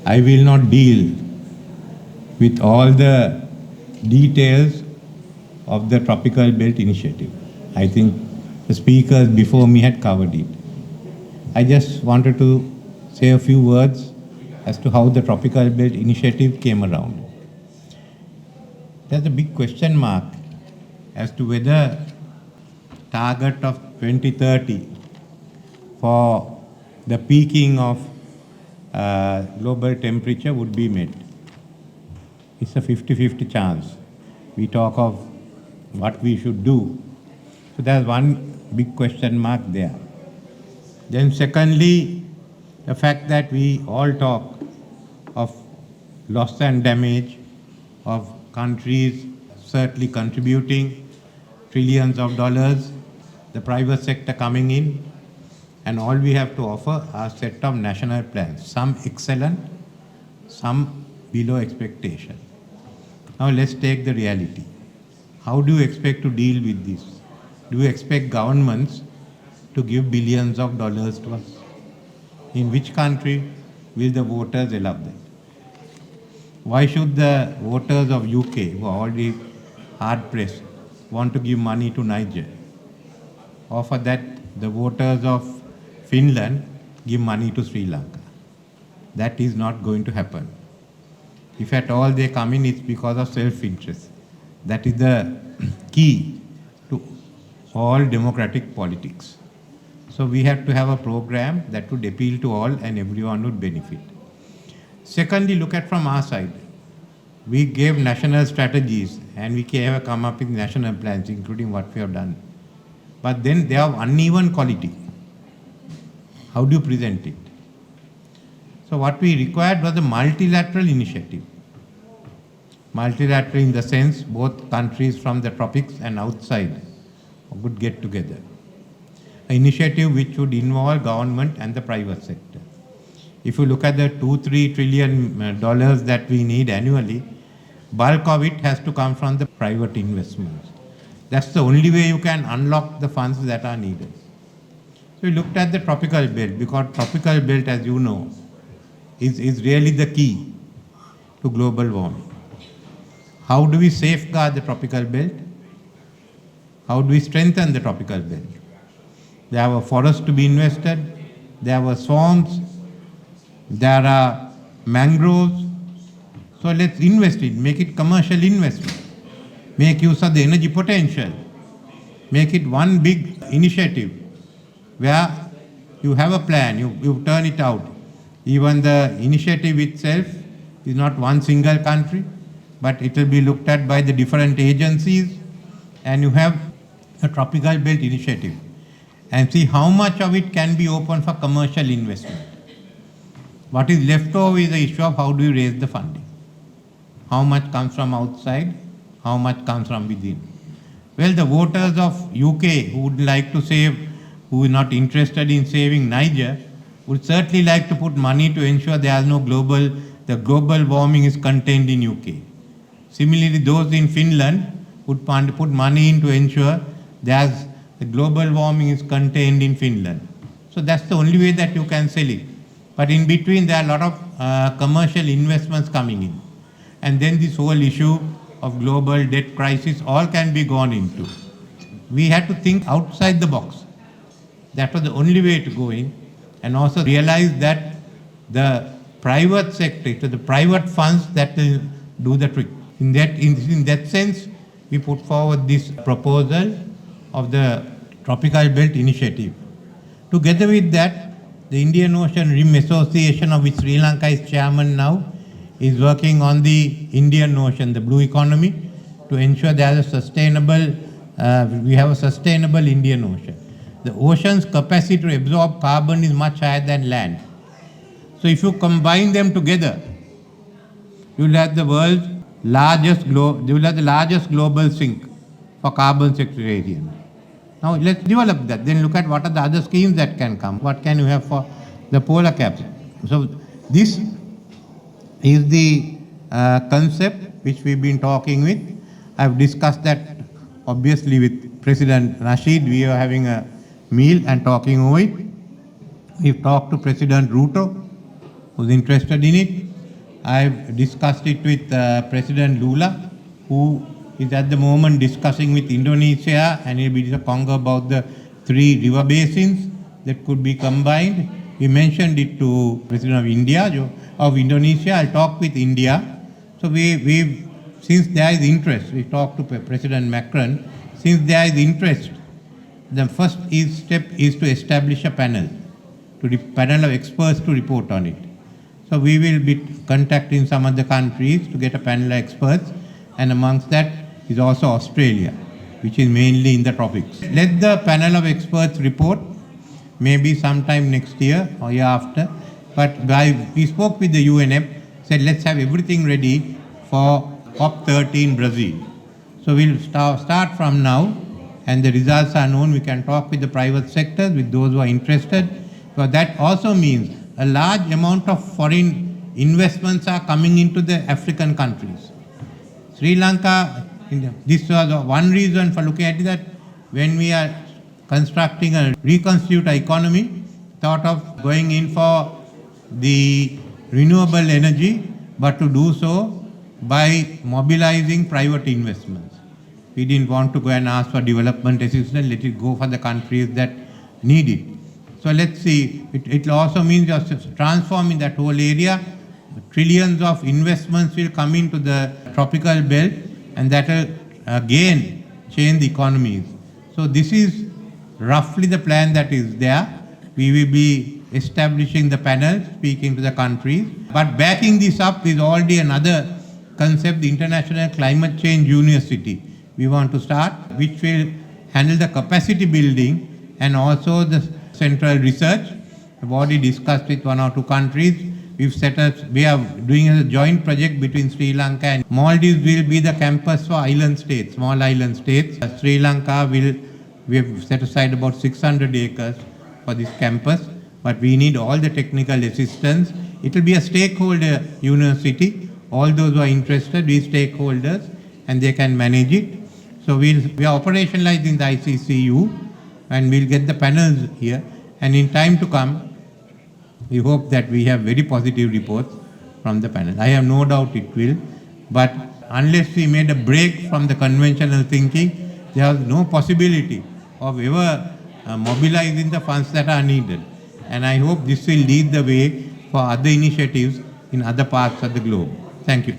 I will not deal with all the details of the Tropical Belt Initiative. I think the speakers before me had covered it. I just wanted to say a few words as to how the Tropical Belt Initiative came around. There's a big question mark as to whether target of 2030 for the peaking of global temperature would be met. It's a 50-50 chance. We talk of what we should do. So there's one big question mark there. Then secondly, the fact that we all talk of loss and damage, of countries certainly contributing trillions of dollars, the private sector coming in, and all we have to offer are a set of national plans, some excellent, some below expectation. Now let's take the reality. How do you expect to deal with this? Do you expect governments to give billions of dollars to us? In which country will the voters allow that? Why should the voters of UK, who are already hard pressed, want to give money to Niger? Or for that, the voters of Finland give money to Sri Lanka? That is not going to happen. If at all they come in, it's because of self-interest. That is the key to all democratic politics. So we have to have a program that would appeal to all and everyone would benefit. Secondly, look at from our side. We gave national strategies and we have come up with national plans, including what we have done. But then they have uneven quality. How do you present it? So what we required was a multilateral initiative. Multilateral in the sense both countries from the tropics and outside would get together. An initiative which would involve government and the private sector. If you look at the $2-3 trillion that we need annually, bulk of it has to come from the private investments. That's the only way you can unlock the funds that are needed. So we looked at the tropical belt, because tropical belt, as you know, is really the key to global warming. How do we safeguard the tropical belt? How do we strengthen the tropical belt? There are forests to be invested, there are swamps, there are mangroves. So let's invest it, make it commercial investment, make use of the energy potential, make it one big initiative where you have a plan, you turn it out. Even the initiative itself is not one single country, but it will be looked at by the different agencies, and you have a tropical belt initiative. And see how much of it can be open for commercial investment. What is left over is the issue of how do you raise the funding. How much comes from outside, how much comes from within. Well, the voters of UK who would like to save, who are not interested in saving Niger, would certainly like to put money to ensure there is no the global warming is contained in UK. Similarly, those in Finland would put money in to ensure the global warming is contained in Finland. So that's the only way that you can sell it. But in between, there are a lot of commercial investments coming in. And then this whole issue of global debt crisis all can be gone into. We had to think outside the box. That was the only way to go in, and also realize that the private sector, the private funds that will do the trick. In that sense, we put forward this proposal of the Tropical Belt Initiative. Together with that, the Indian Ocean Rim Association, of which Sri Lanka is chairman now, is working on the Indian Ocean, the blue economy, to ensure there is a sustainable, we have a sustainable Indian Ocean. The ocean's capacity to absorb carbon is much higher than land. So if you combine them together, you will have the world's largest global sink for carbon sequestration. Now let's develop that. Then look at what are the other schemes that can come. What can you have for the polar caps? So this is the concept which we've been talking with. I've discussed that obviously with President Nasheed. We are having a meal and talking over it. We've talked to President Ruto, who's interested in it. I've discussed it with President Lula, who is at the moment discussing with Indonesia, and he'll be in the Congo about the 3 river basins that could be combined. We mentioned it to President of Indonesia. I'll talk with India. So since there is interest, we talked to President Macron. Since there is interest, the first step is to establish a panel of experts to report on it. So we will be contacting some other countries to get a panel of experts, and amongst that is also Australia, which is mainly in the tropics. Let the panel of experts report, maybe sometime next year or year after. But we spoke with the UNEP, said let's have everything ready for COP13 Brazil. So we'll start from now, and the results are known. We can talk with the private sector, with those who are interested, because that also means a large amount of foreign investments are coming into the African countries. Sri Lanka, this was one reason for looking at it, that when we are constructing a reconstitute economy, thought of going in for the renewable energy, but to do so by mobilizing private investments. We didn't want to go and ask for development assistance, let it go for the countries that need it. So let's see, it also means just transforming that whole area. Trillions of investments will come into the tropical belt, and that will again change the economies. So this is roughly the plan that is there. We will be establishing the panel, speaking to the countries. But backing this up is already another concept, the International Climate Change University. We want to start, which will handle the capacity building and also the central research. I've already discussed with 1 or 2 countries. We are doing a joint project between Sri Lanka and Maldives. Will be the campus for island states, small island states. Sri Lanka we have set aside about 600 acres for this campus, but we need all the technical assistance. It will be a stakeholder university. All those who are interested, we stakeholders, and they can manage it. So we are operationalizing the ICCU, and we'll get the panels here. And in time to come, we hope that we have very positive reports from the panel. I have no doubt it will, but unless we made a break from the conventional thinking, there is no possibility of ever mobilizing the funds that are needed. And I hope this will lead the way for other initiatives in other parts of the globe. Thank you.